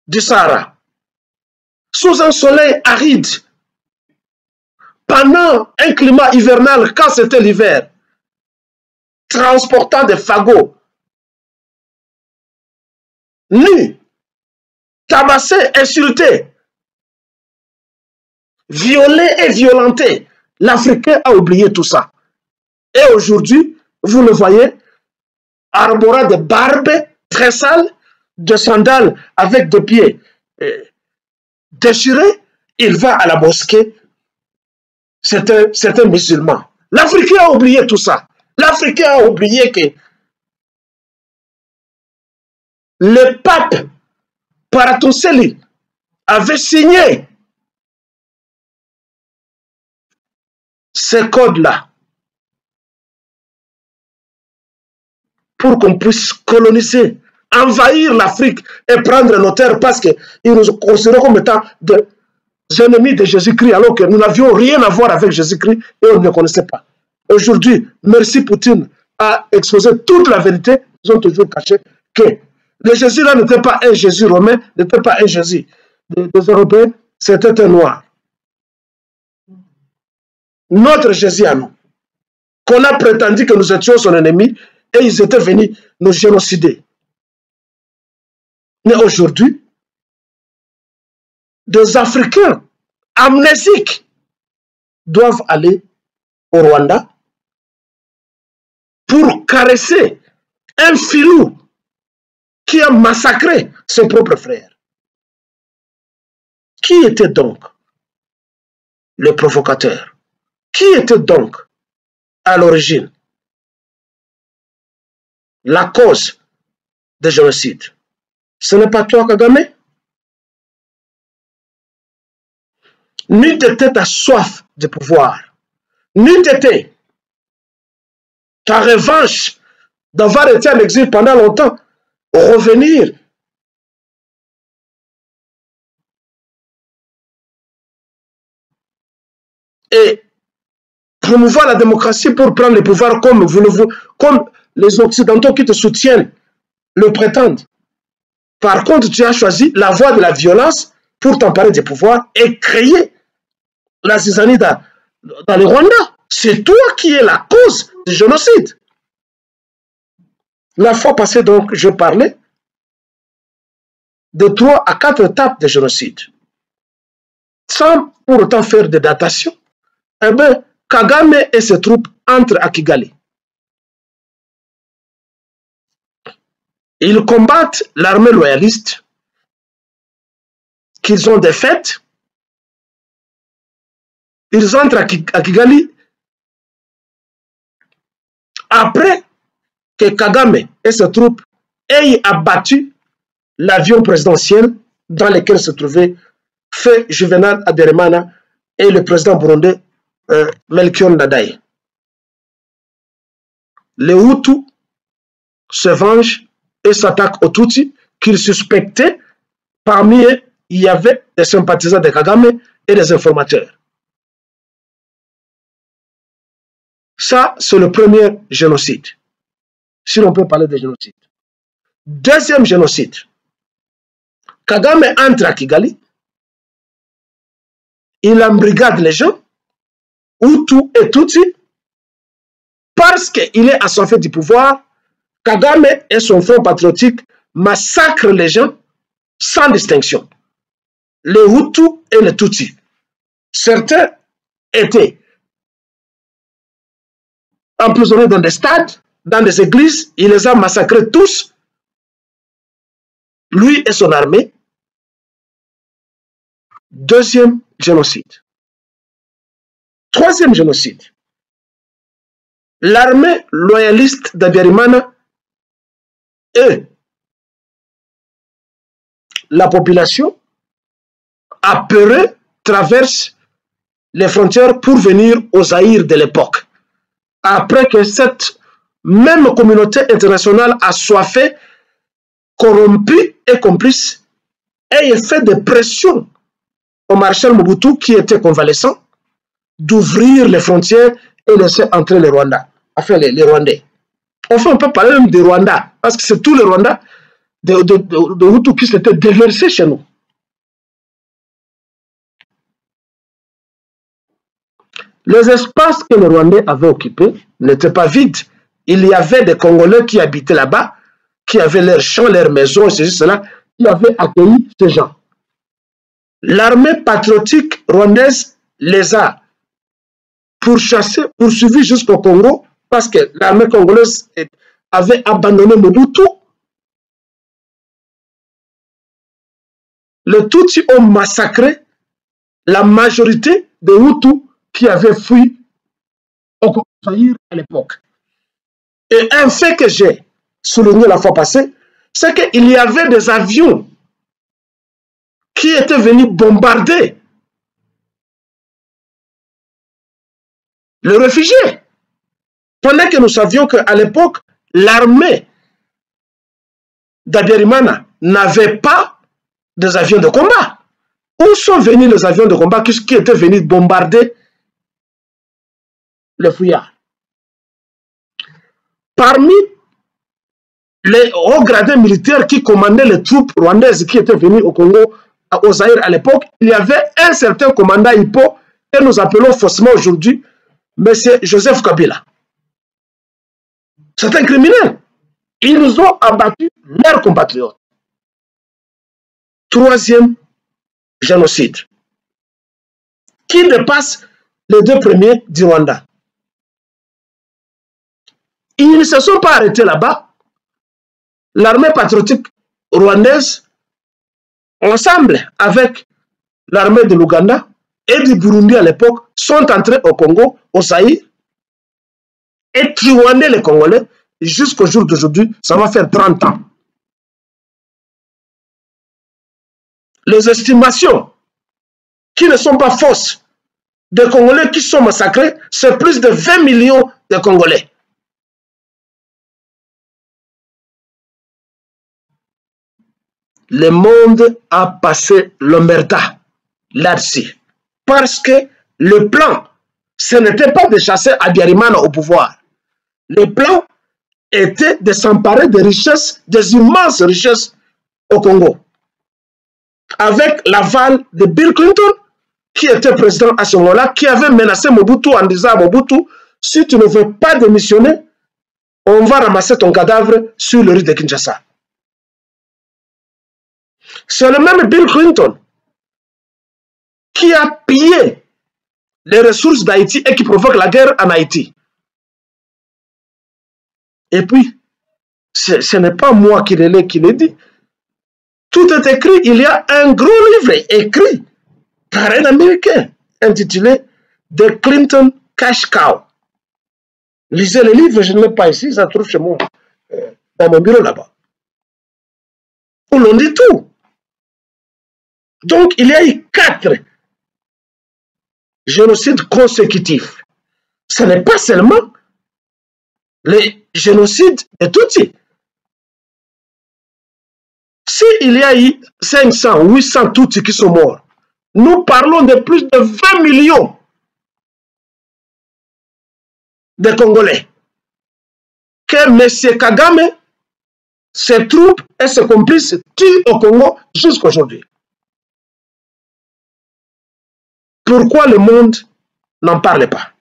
du Sahara, sous un soleil aride, pendant un climat hivernal, quand c'était l'hiver, transportant des fagots, nus, tabassés, insultés, violés et violentés. L'Africain a oublié tout ça. Et aujourd'hui, vous le voyez, arborant des barbes très sales, de sandales avec des pieds déchirés, il va à la mosquée. C'est un musulman. L'Africain a oublié tout ça. L'Africain a oublié que le pape Paratuseli avait signé ces codes-là pour qu'on puisse coloniser, envahir l'Afrique et prendre nos terres parce qu'ils nous considèrent comme étant des ennemis de Jésus-Christ alors que nous n'avions rien à voir avec Jésus-Christ et on ne le connaissait pas. Aujourd'hui, merci Poutine a exposé toute la vérité. Ils ont toujours caché que le Jésus là n'était pas un Jésus romain, n'était pas un Jésus des Européens, c'était un noir. Notre Jésus à nous, qu'on a prétendu que nous étions son ennemi et ils étaient venus nous génocider. Mais aujourd'hui, des Africains amnésiques doivent aller au Rwanda pour caresser un filou qui a massacré ses propres frères. Qui était donc le provocateur? Qui était donc à l'origine la cause des génocides? Ce n'est pas toi, Kagame? N'eût été ta soif de pouvoir, n'eût été ta revanche d'avoir été en exil pendant longtemps, revenir et promouvoir la démocratie pour prendre le pouvoir comme comme les Occidentaux qui te soutiennent le prétendent. Par contre, tu as choisi la voie de la violence pour t'emparer du pouvoir et créer la zizanie dans le Rwanda. C'est toi qui es la cause du génocide. La fois passée, donc, je parlais de 3 à 4 étapes de génocide. Sans pour autant faire de datation, eh bien, Kagame et ses troupes entrent à Kigali. Ils combattent l'armée loyaliste qu'ils ont défaite. Ils entrent à Kigali après que Kagame et ses troupes aient abattu l'avion présidentiel dans lequel se trouvait Feu Juvenal Aderemana et le président burundais Melchior Ndadaye. Les Hutus se vengent et s'attaquent aux Tutsis qu'ils suspectaient. Parmi eux, il y avait des sympathisants de Kagame et des informateurs. Ça, c'est le premier génocide, si l'on peut parler de génocide. Deuxième génocide, Kagame entre à Kigali, il embrigade les gens, Hutus et Tutsis, parce qu'il est assoiffé du pouvoir. Kagame et son front patriotique massacrent les gens sans distinction. Les Hutus et les Tutsis. Certains étaient emprisonnés dans des stades, dans des églises. Il les a massacrés tous. Lui et son armée. Deuxième génocide. Troisième génocide. L'armée loyaliste d'Abiyarimana et la population apeurée traverse les frontières pour venir au Zaïre de l'époque. Après que cette même communauté internationale assoiffée, corrompue et complice ait fait des pressions au maréchal Mobutu qui était convalescent d'ouvrir les frontières et laisser entrer les Rwandais. Enfin, les Rwandais. Enfin, on peut parler même des Rwandais, parce que c'est tous les Rwandais de Hutus qui s'étaient déversés chez nous. Les espaces que les Rwandais avaient occupés n'étaient pas vides. Il y avait des Congolais qui habitaient là-bas, qui avaient leurs champs, leurs maisons, et ceci, cela, qui avaient accueilli ces gens. L'armée patriotique rwandaise les a poursuivis jusqu'au Congo, parce que l'armée congolaise avait abandonné Mobutu. Les Tutsis ont massacré la majorité des Hutus qui avaient fui au Zaïre à l'époque. Et un fait que j'ai souligné la fois passée, c'est qu'il y avait des avions qui étaient venus bombarder les réfugiés. Pendant que nous savions qu'à l'époque, l'armée d'Abiyarimana n'avait pas des avions de combat. Où sont venus les avions de combat qui étaient venus bombarder les fouillards? Parmi les hauts gradés militaires qui commandaient les troupes rwandaises qui étaient venues au Congo, au Zaïre à l'époque, il y avait un certain commandant Hippo que nous appelons faussement aujourd'hui M. Joseph Kabila. C'est un criminel. Ils nous ont abattu leurs compatriotes. Troisième génocide, qui dépasse les deux premiers du Rwanda. Ils ne se sont pas arrêtés là-bas. L'armée patriotique rwandaise, ensemble avec l'armée de l'Ouganda et du Burundi à l'époque, sont entrés au Congo, au Zaïre, et truandaient les Congolais jusqu'au jour d'aujourd'hui. Ça va faire 30 ans. Les estimations qui ne sont pas fausses des Congolais qui sont massacrés, c'est plus de 20 millions de Congolais. Le monde a passé l'omerta là-dessus. Parce que le plan, ce n'était pas de chasser Abiyarimana au pouvoir. Le plan était de s'emparer des richesses, des immenses richesses au Congo. Avec l'aval de Bill Clinton, qui était président à ce moment-là, qui avait menacé Mobutu en disant à Mobutu, si tu ne veux pas démissionner, on va ramasser ton cadavre sur le rue de Kinshasa. C'est le même Bill Clinton qui a pillé les ressources d'Haïti et qui provoque la guerre en Haïti. Et puis, ce n'est pas moi qui le dit. Tout est écrit. Il y a un gros livre écrit par un Américain intitulé The Clinton Cash Cow. Lisez le livre, je ne l'ai pas ici, ça se trouve chez moi, dans mon bureau là-bas. Où l'on dit tout. Donc, il y a eu 4 génocides consécutifs. Ce n'est pas seulement les génocides de Tutsis. S'il y a eu 500 ou 800 Tutsis qui sont morts, nous parlons de plus de 20 millions de Congolais que M. Kagame, ses troupes et ses complices tuent au Congo jusqu'à aujourd'hui. Pourquoi le monde n'en parle pas?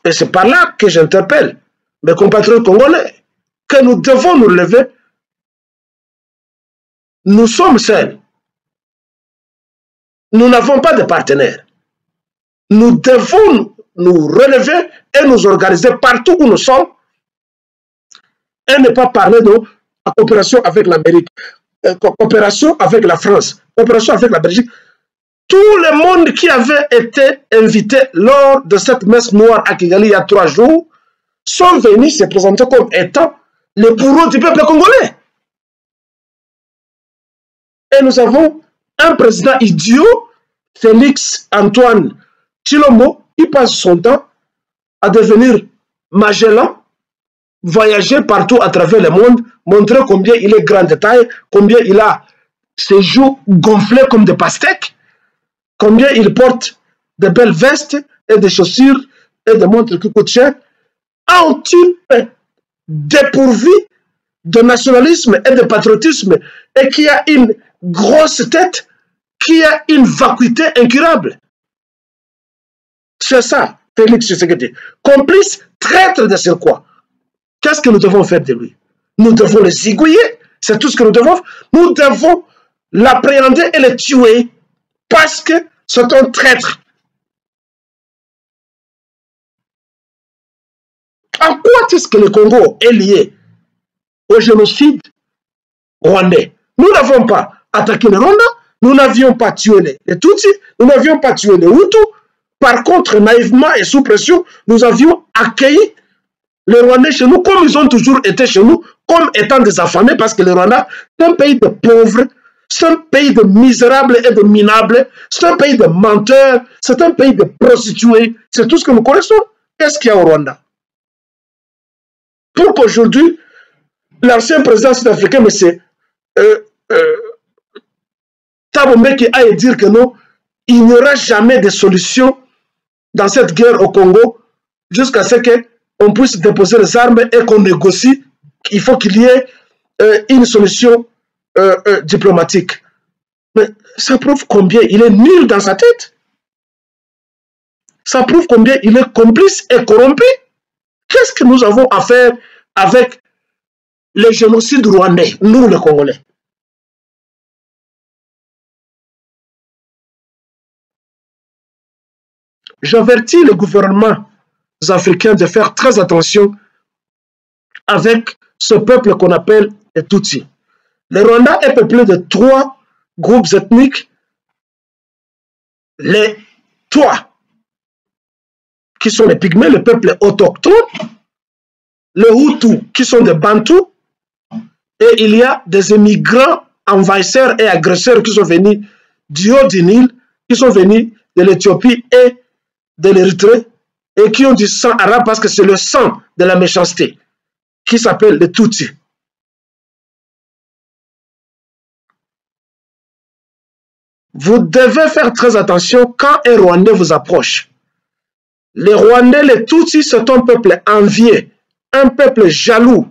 Et c'est par là que j'interpelle mes compatriotes congolais que nous devons nous relever. Nous sommes seuls. Nous n'avons pas de partenaires. Nous devons nous relever et nous organiser partout où nous sommes et ne pas parler de la coopération avec l'Amérique, coopération avec la France, coopération avec la Belgique. Tout le monde qui avait été invité lors de cette messe noire à Kigali il y a 3 jours sont venus se présenter comme étant les bourreaux du peuple congolais. Et nous avons un président idiot, Félix Antoine Tshilombo, qui passe son temps à devenir Magellan, voyager partout à travers le monde, montrer combien il est grand de taille, combien il a ses joues gonflées comme des pastèques, combien il porte de belles vestes et des chaussures et des montres qui coûtent cher, un type dépourvu de nationalisme et de patriotisme et qui a une grosse tête, qui a une vacuité incurable. C'est ça, Félix Tshisekedi. Complice, traître de ce quoi? Qu'est-ce que nous devons faire de lui? Nous devons le zigouiller. C'est tout ce que nous devons faire. Nous devons l'appréhender et le tuer parce que c'est un traître. En quoi est-ce que le Congo est lié au génocide rwandais? Nous n'avons pas attaqué le Rwanda, nous n'avions pas tué les Tutsis, nous n'avions pas tué les Hutus. Par contre, naïvement et sous pression, nous avions accueilli les Rwandais chez nous, comme ils ont toujours été chez nous, comme étant des affamés, parce que le Rwanda, c'est un pays de pauvres, c'est un pays de misérables et de minables, c'est un pays de menteurs, c'est un pays de prostituées, c'est tout ce que nous connaissons. Qu'est-ce qu'il y a au Rwanda? Pour qu'aujourd'hui, l'ancien président sud-africain, M. Thabo Mbeki, aille dire que non, il n'y aura jamais de solution dans cette guerre au Congo jusqu'à ce qu'on puisse déposer les armes et qu'on négocie. Il faut qu'il y ait une solution diplomatique. Mais ça prouve combien il est nul dans sa tête. Ça prouve combien il est complice et corrompu. Qu'est-ce que nous avons à faire avec le génocide rwandais, nous les Congolais? J'avertis les gouvernements africains de faire très attention avec ce peuple qu'on appelle les Tutsis. Le Rwanda est peuplé de 3 groupes ethniques. Les 3 qui sont les Pygmées, le peuple autochtone, les Hutus qui sont des Bantous, et il y a des immigrants envahisseurs et agresseurs qui sont venus du haut du Nil, qui sont venus de l'Éthiopie et de l'Érythrée, et qui ont du sang arabe parce que c'est le sang de la méchanceté, qui s'appelle les Tutsis. Vous devez faire très attention quand un Rwandais vous approche. Les Rwandais, les Tutsis, c'est un peuple envié, un peuple jaloux,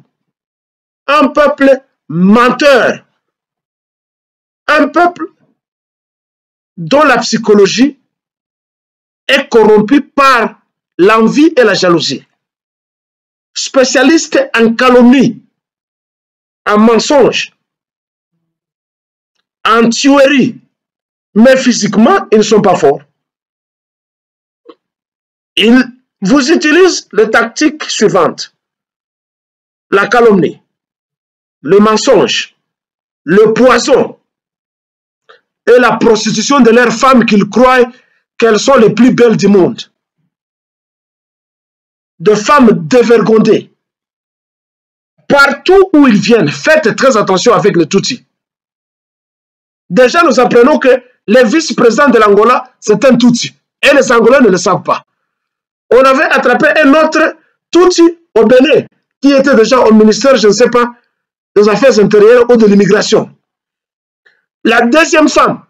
un peuple menteur, un peuple dont la psychologie est corrompue par l'envie et la jalousie. Spécialiste en calomnie, en mensonge, en tuerie, mais physiquement, ils ne sont pas forts. Ils vous utilisent les tactiques suivantes: la calomnie, le mensonge, le poison et la prostitution de leurs femmes qu'ils croient qu'elles sont les plus belles du monde. De femmes dévergondées. Partout où ils viennent, faites très attention avec les Tutsis. Déjà, nous apprenons que le vice-président de l'Angola, c'est un Tutsi. Et les Angolais ne le savent pas. On avait attrapé un autre Tutsi au Bénin, qui était déjà au ministère, je ne sais pas, des Affaires intérieures ou de l'immigration. La deuxième femme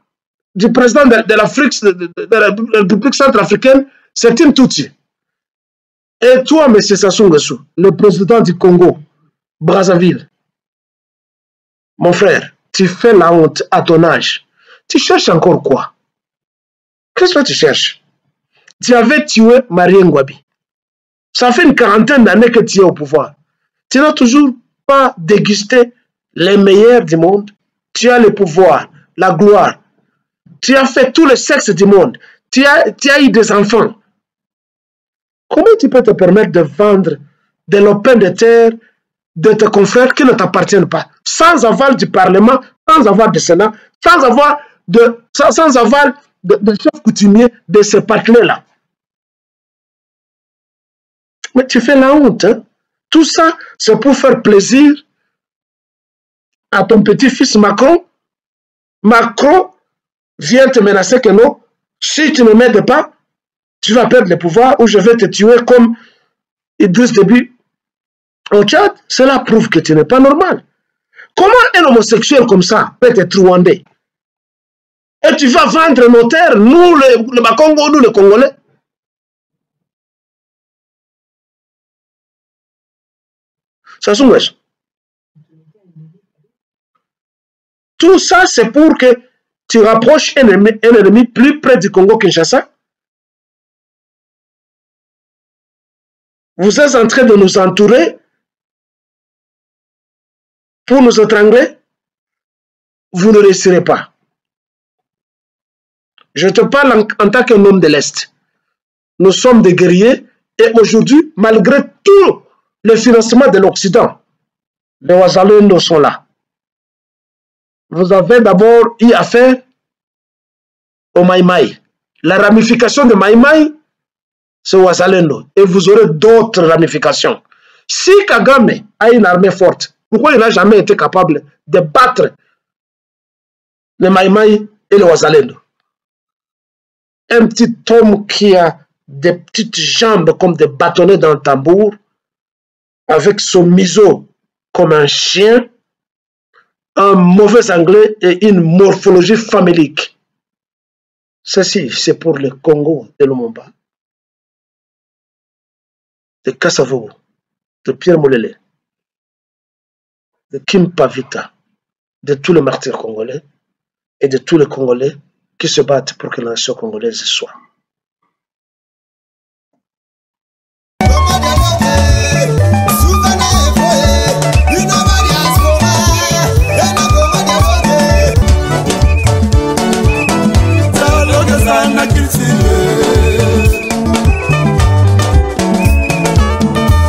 du président de l'Afrique, de la République centrafricaine, c'est une Tutsi. Et toi, M. Sassou Nguesso, le président du Congo, Brazzaville, mon frère, tu fais la honte à ton âge. Tu cherches encore quoi? Qu'est-ce que tu cherches? Tu avais tué Marie Ngouabi. Ça fait une 40aine d'années que tu es au pouvoir. Tu n'as toujours pas dégusté les meilleurs du monde. Tu as le pouvoir, la gloire. Tu as fait tout le sexe du monde. Tu as eu des enfants. Comment tu peux te permettre de vendre de lopin de terre de tes confrères qui ne t'appartiennent pas, sans aval du Parlement, sans aval du Sénat, sans aval de chefs coutumiers de ces partenaires-là? Mais tu fais la honte. Hein? Tout ça, c'est pour faire plaisir à ton petit-fils Macron. Macron vient te menacer que non, si tu ne m'aides pas, tu vas perdre le pouvoir ou je vais te tuer comme Idriss Déby au Tchad. Cela prouve que tu n'es pas normal. Comment un homosexuel comme ça peut être rwandais? Et tu vas vendre nos terres, nous le Bakongo, nous les Congolais? Sassou Nguesso. Tout ça, c'est pour que tu rapproches un ennemi plus près du Congo-Kinshasa Vous êtes en train de nous entourer pour nous étrangler. Vous ne réussirez pas. Je te parle en tant qu'un homme de l'Est. Nous sommes des guerriers et aujourd'hui, malgré tout le financement de l'Occident, les Wazalendo sont là. Vous avez d'abord eu affaire au Maïmaï. La ramification de Maïmaï, c'est Wazalendo. Et vous aurez d'autres ramifications. Si Kagame a une armée forte, pourquoi il n'a jamais été capable de battre les Maïmaï et les Wazalendo? Un petit homme qui a des petites jambes comme des bâtonnets dans le tambour, avec son museau comme un chien, un mauvais anglais et une morphologie famélique. Ceci, c'est pour le Congo de Lumumba, de Kassavogo, de Pierre Molele, de Kim Pavita, de tous les martyrs congolais et de tous les Congolais qui se battent pour que la nation congolaise soit.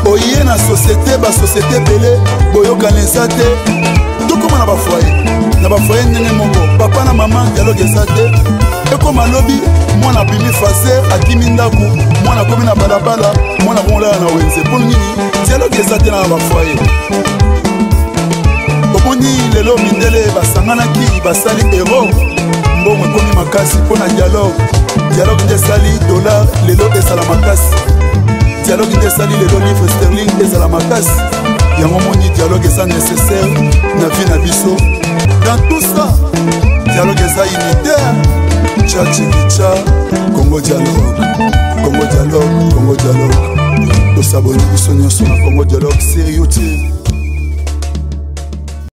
Oye na société ba société belé boyokana eza te tokóma na bafoye ndenge moko papa na mama dialogue eza te ekóma lobi mwana bimi faser akimi ndako mwana komi na balabala mwana komolala na wenze mpo nini dialogue eza te na bafoye. Omoni lelo mindele basanganaki basali ero mbongo ekomi makasi mpo na dialogue nde esali dollar lelo ezala makasi dialogue nde esali lelo livre sterling ezala makasi yango moni dialogue eza nécessaire na vie na biso. Dans tout ça dialogue eza unitaire tchachikicha Congo dialogue Congo dialogue Congo dialogue tosaboni biso nyonso na Congo dialogue sérieux te.